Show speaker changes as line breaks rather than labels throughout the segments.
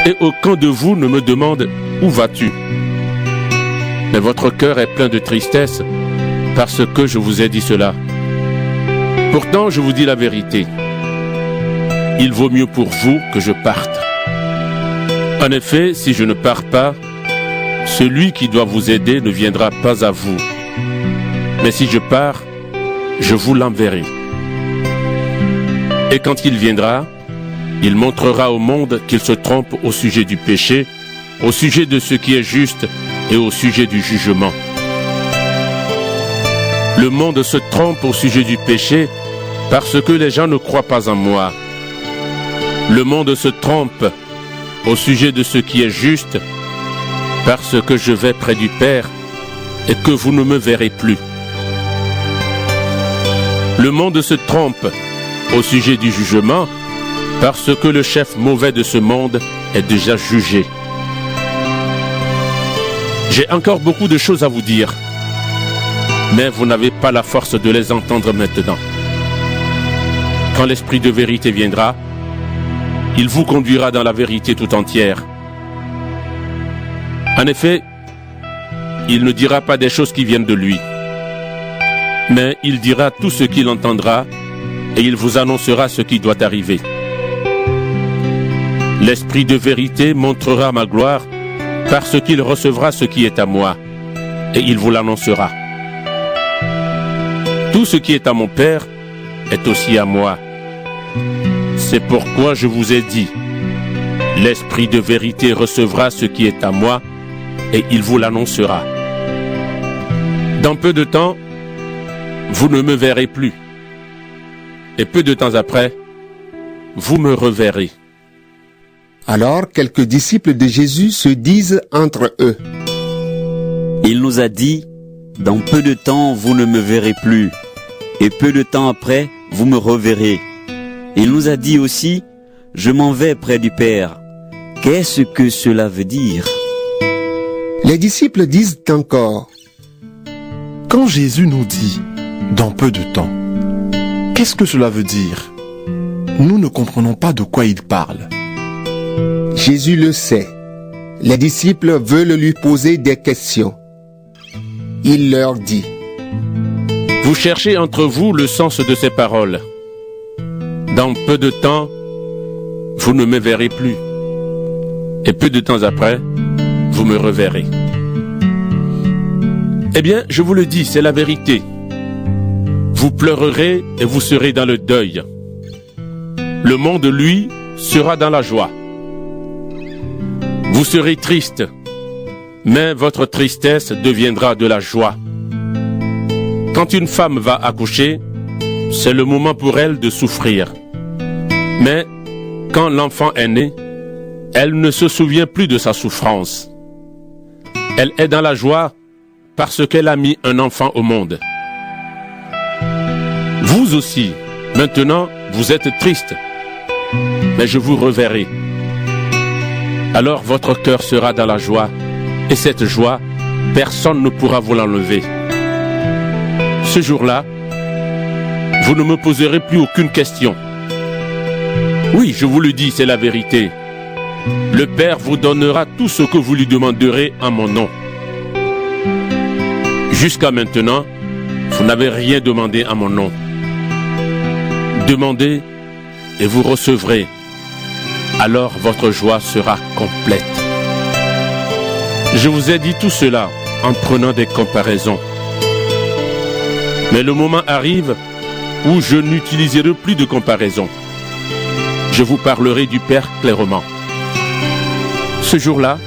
Et aucun de vous ne me demande « Où vas-tu ?» Mais votre cœur est plein de tristesse parce que je vous ai dit cela. Pourtant, je vous dis la vérité. Il vaut mieux pour vous que je parte. En effet, si je ne pars pas, celui qui doit vous aider ne viendra pas à vous. Mais si je pars, je vous l'enverrai. Et quand il viendra, il montrera au monde qu'il se trompe au sujet du péché, au sujet de ce qui est juste et au sujet du jugement. Le monde se trompe au sujet du péché parce que les gens ne croient pas en moi. Le monde se trompe au sujet de ce qui est juste parce que je vais près du Père et que vous ne me verrez plus. Le monde se trompe au sujet du jugement parce que le chef mauvais de ce monde est déjà jugé. J'ai encore beaucoup de choses à vous dire, mais vous n'avez pas la force de les entendre maintenant. Quand l'Esprit de vérité viendra, il vous conduira dans la vérité tout entière. En effet, il ne dira pas des choses qui viennent de lui, mais il dira tout ce qu'il entendra et il vous annoncera ce qui doit arriver. L'Esprit de vérité montrera ma gloire parce qu'il recevra ce qui est à moi et il vous l'annoncera. Tout ce qui est à mon Père est aussi à moi. C'est pourquoi je vous ai dit, l'Esprit de vérité recevra ce qui est à moi et il vous l'annoncera. Dans peu de temps, vous ne me verrez plus. Et peu de temps après, vous me reverrez.
Alors quelques disciples de Jésus se disent entre eux.
Il nous a dit, dans peu de temps vous ne me verrez plus, et peu de temps après vous me reverrez. Il nous a dit aussi, je m'en vais près du Père. Qu'est-ce que cela veut dire?
Les disciples disent encore.
Quand Jésus nous dit, dans peu de temps, qu'est-ce que cela veut dire? Nous ne comprenons pas de quoi il parle.
Jésus le sait. Les disciples veulent lui poser des questions. Il leur dit.
Vous cherchez entre vous le sens de ces paroles. Dans peu de temps, vous ne me verrez plus. Et peu de temps après, vous me reverrez. Eh bien, je vous le dis, c'est la vérité. Vous pleurerez et vous serez dans le deuil. Le monde, lui, sera dans la joie. Vous serez triste, mais votre tristesse deviendra de la joie. Quand une femme va accoucher, c'est le moment pour elle de souffrir. Mais quand l'enfant est né, elle ne se souvient plus de sa souffrance. Elle est dans la joie parce qu'elle a mis un enfant au monde. Vous aussi, maintenant, vous êtes triste, mais je vous reverrai. Alors votre cœur sera dans la joie, et cette joie, personne ne pourra vous l'enlever. Ce jour-là, vous ne me poserez plus aucune question. Oui, je vous le dis, c'est la vérité. Le Père vous donnera tout ce que vous lui demanderez en mon nom. Jusqu'à maintenant, vous n'avez rien demandé en mon nom. Demandez et vous recevrez. Alors votre joie sera complète. Je vous ai dit tout cela en prenant des comparaisons. Mais le moment arrive où je n'utiliserai plus de comparaisons. Je vous parlerai du Père clairement. Ce jour-là,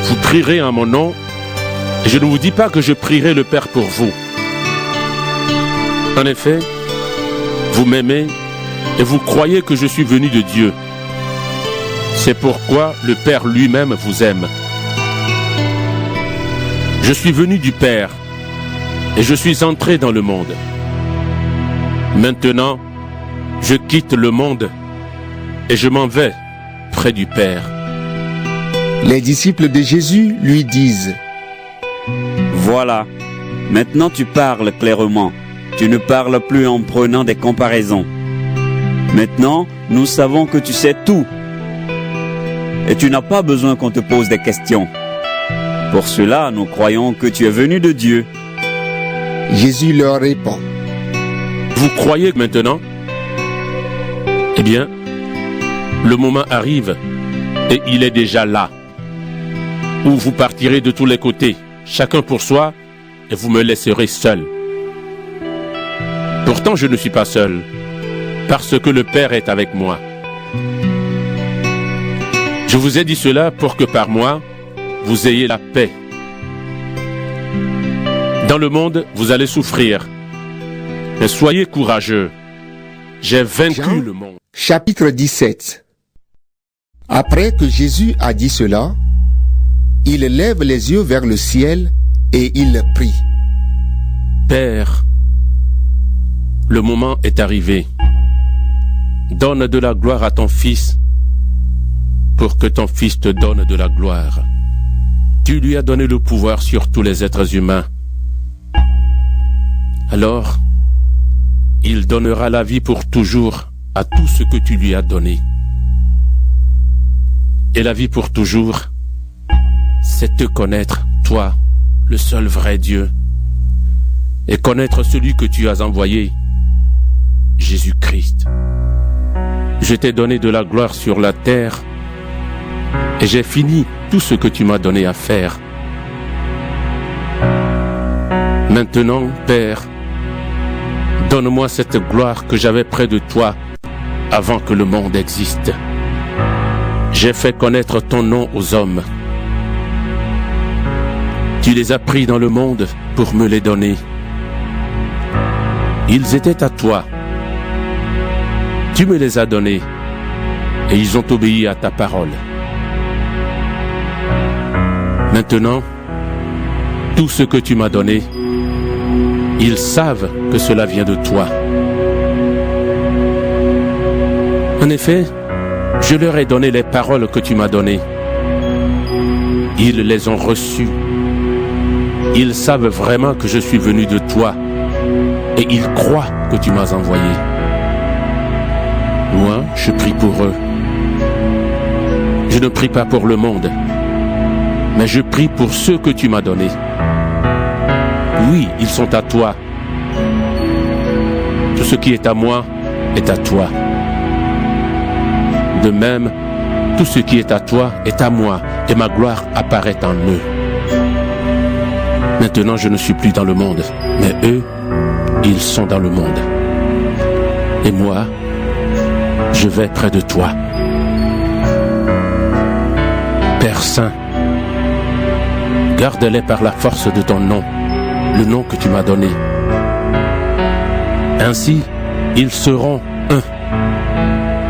vous prierez en mon nom, et je ne vous dis pas que je prierai le Père pour vous. En effet, vous m'aimez et vous croyez que je suis venu de Dieu. C'est pourquoi le Père lui-même vous aime. Je suis venu du Père et je suis entré dans le monde. Maintenant, je quitte le monde et je m'en vais près du Père.
Les disciples de Jésus lui disent.
Voilà, maintenant tu parles clairement. Tu ne parles plus en prenant des comparaisons. Maintenant, nous savons que tu sais tout. et tu n'as pas besoin qu'on te pose des questions. Pour cela, nous croyons que tu es venu de Dieu.
Jésus leur répond.
Vous croyez maintenant? Eh bien, le moment arrive et il est déjà là, où vous partirez de tous les côtés, chacun pour soi, et vous me laisserez seul. Pourtant, je ne suis pas seul, parce que le Père est avec moi. Je vous ai dit cela pour que par moi, vous ayez la paix. Dans le monde, vous allez souffrir, mais soyez courageux. J'ai vaincu
Jean,
le monde.
Chapitre 17. Après que Jésus a dit cela, il lève les yeux vers le ciel et il prie.
Père, le moment est arrivé. Donne de la gloire à ton Fils, pour que ton Fils te donne de la gloire. Tu lui as donné le pouvoir sur tous les êtres humains. Alors, il donnera la vie pour toujours à tout ce que tu lui as donné. Et la vie pour toujours, c'est te connaître, toi, le seul vrai Dieu, et connaître celui que tu as envoyé, Jésus-Christ. Je t'ai donné de la gloire sur la terre, et j'ai fini tout ce que tu m'as donné à faire. Maintenant, Père, donne-moi cette gloire que j'avais près de toi avant que le monde existe. J'ai fait connaître ton nom aux hommes. Tu les as pris dans le monde pour me les donner. Ils étaient à toi. Tu me les as donnés et ils ont obéi à ta parole. Maintenant, tout ce que tu m'as donné, ils savent que cela vient de toi. En effet, je leur ai donné les paroles que tu m'as données. Ils les ont reçues. Ils savent vraiment que je suis venu de toi et ils croient que tu m'as envoyé. Moi, je prie pour eux. Je ne prie pas pour le monde, mais je prie pour ceux que tu m'as donnés. Oui, ils sont à toi. Tout ce qui est à moi est à toi. De même, tout ce qui est à toi est à moi, et ma gloire apparaît en eux. Maintenant, je ne suis plus dans le monde, mais eux, ils sont dans le monde. Et moi, je vais près de toi. Père Saint, garde-les par la force de ton nom, le nom que tu m'as donné. Ainsi, ils seront un,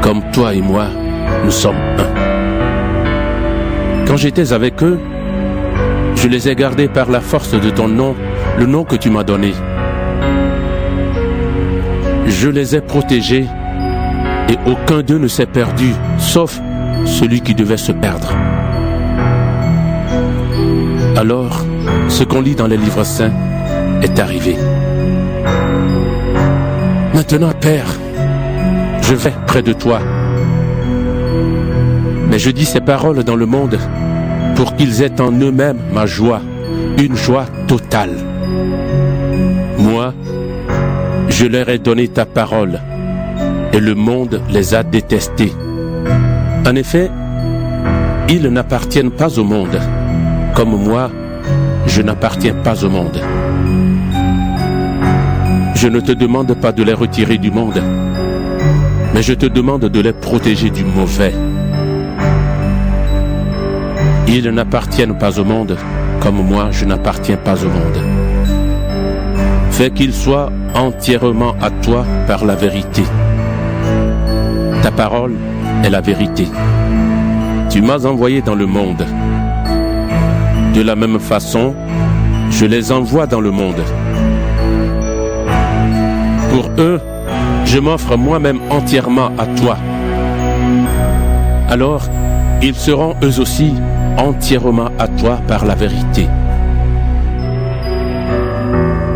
comme toi et moi, nous sommes un. Quand j'étais avec eux, je les ai gardés par la force de ton nom, le nom que tu m'as donné. Je les ai protégés et aucun d'eux ne s'est perdu, sauf celui qui devait se perdre. Alors, ce qu'on lit dans les livres saints est arrivé. Maintenant, Père, je vais près de toi. Mais je dis ces paroles dans le monde pour qu'ils aient en eux-mêmes ma joie, une joie totale. Moi, je leur ai donné ta parole et le monde les a détestés. En effet, ils n'appartiennent pas au monde, comme moi, je n'appartiens pas au monde. Je ne te demande pas de les retirer du monde, mais je te demande de les protéger du mauvais. Ils n'appartiennent pas au monde, comme moi je n'appartiens pas au monde. Fais qu'ils soient entièrement à toi par la vérité. Ta parole est la vérité. Tu m'as envoyé dans le monde. De la même façon, je les envoie dans le monde. Pour eux, je m'offre moi-même entièrement à toi. Alors, ils seront eux aussi entièrement à toi par la vérité.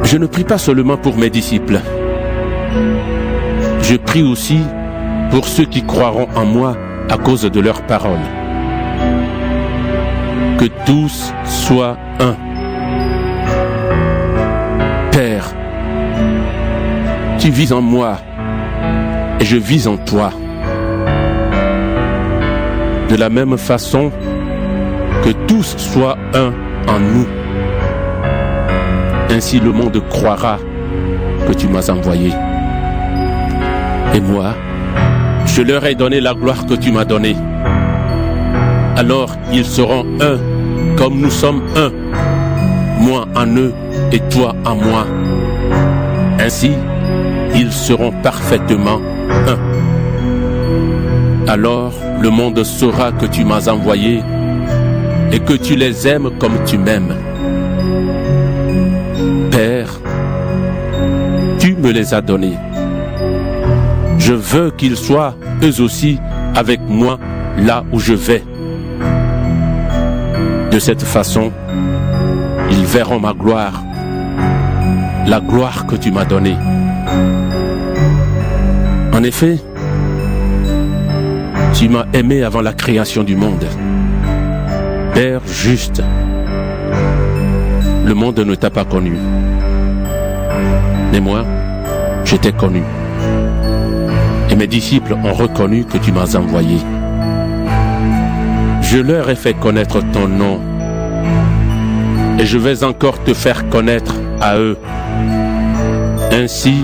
Je ne prie pas seulement pour mes disciples. Je prie aussi pour ceux qui croiront en moi à cause de leurs paroles. que tous soient un. Père, tu vis en moi et je vis en toi. De la même façon, que tous soient un en nous. Ainsi le monde croira que tu m'as envoyé. Et moi, je leur ai donné la gloire que tu m'as donnée. Alors ils seront un, comme nous sommes un, moi en eux et toi en moi. Ainsi, ils seront parfaitement un. Alors le monde saura que tu m'as envoyé et que tu les aimes comme tu m'aimes. Père, tu me les as donnés. Je veux qu'ils soient eux aussi avec moi là où je vais. De cette façon, ils verront ma gloire, la gloire que tu m'as donnée. En effet, tu m'as aimé avant la création du monde. Père juste, le monde ne t'a pas connu. Mais moi, je t'ai connu. Et mes disciples ont reconnu que tu m'as envoyé. Je leur ai fait connaître ton nom. Et je vais encore te faire connaître à eux. Ainsi,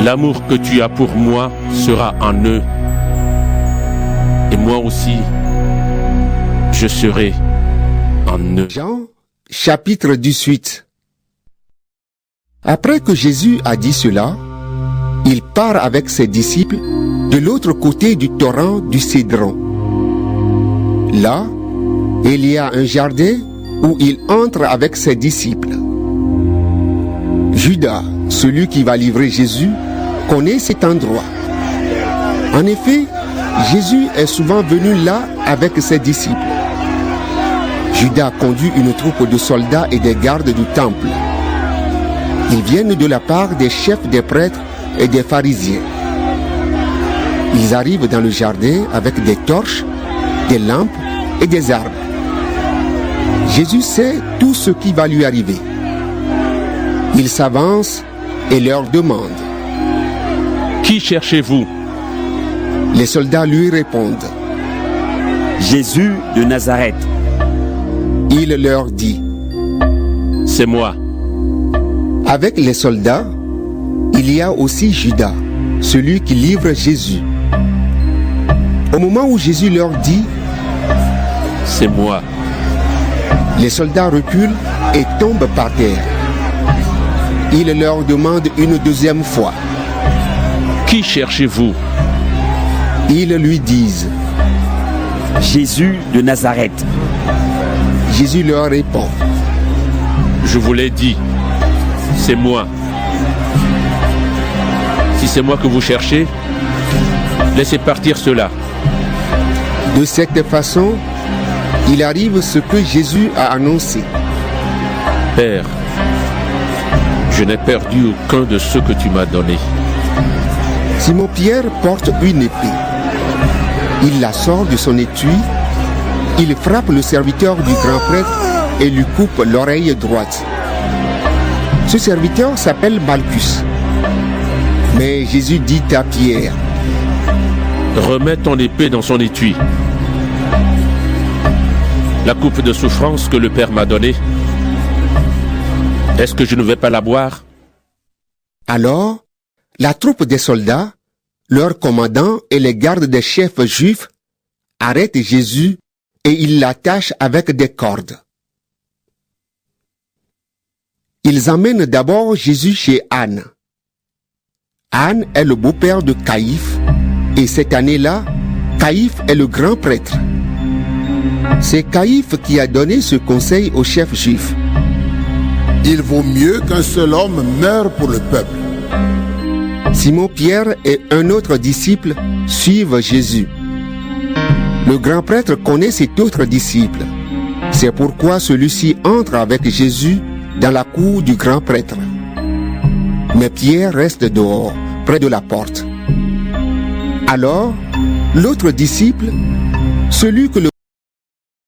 l'amour que tu as pour moi sera en eux. Et moi aussi, je serai en eux.
Jean, chapitre 18. Après que Jésus a dit cela, il part avec ses disciples de l'autre côté du torrent du Cédron. Là, il y a un jardin où il entre avec ses disciples. Judas, celui qui va livrer Jésus, connaît cet endroit. En effet, Jésus est souvent venu là avec ses disciples. Judas conduit une troupe de soldats et des gardes du temple. Ils viennent de la part des chefs des prêtres et des pharisiens. Ils arrivent dans le jardin avec des torches, des lampes et des armes. Jésus sait tout ce qui va lui arriver. Il s'avance et leur demande:
Qui cherchez-vous?
Les soldats lui répondent:
Jésus de Nazareth.
Il leur dit:
C'est moi.
Avec les soldats, il y a aussi Judas, celui qui livre Jésus. Au moment où Jésus leur dit:
C'est moi,
les soldats reculent et tombent par terre. Il leur demande une deuxième fois:
qui cherchez-vous?
Ils lui disent:
Jésus de Nazareth.
Jésus leur répond:
Je vous l'ai dit, c'est moi. Si c'est moi que vous cherchez, laissez partir cela.
De cette façon, il arrive ce que Jésus a annoncé.
Père, je n'ai perdu aucun de ceux que tu m'as donnés.
Simon-Pierre porte une épée. Il la sort de son étui, il frappe le serviteur du grand prêtre et lui coupe l'oreille droite. Ce serviteur s'appelle Malchus. Mais Jésus dit à Pierre:
Remets ton épée dans son étui. La coupe de souffrance que le Père m'a donnée, est-ce que je ne vais pas la boire?
Alors, la troupe des soldats, leurs commandants et les gardes des chefs juifs arrêtent Jésus et ils l'attachent avec des cordes. Ils emmènent d'abord Jésus chez Anne. Anne est le beau-père de Caïphe et cette année-là, Caïphe est le grand prêtre. C'est Caïphe qui a donné ce conseil aux chefs juifs.
Il vaut mieux qu'un seul homme meure pour le peuple.
Simon-Pierre et un autre disciple suivent Jésus. Le grand prêtre connaît cet autre disciple. C'est pourquoi celui-ci entre avec Jésus dans la cour du grand prêtre. Mais Pierre reste dehors, près de la porte. Alors, l'autre disciple, celui que le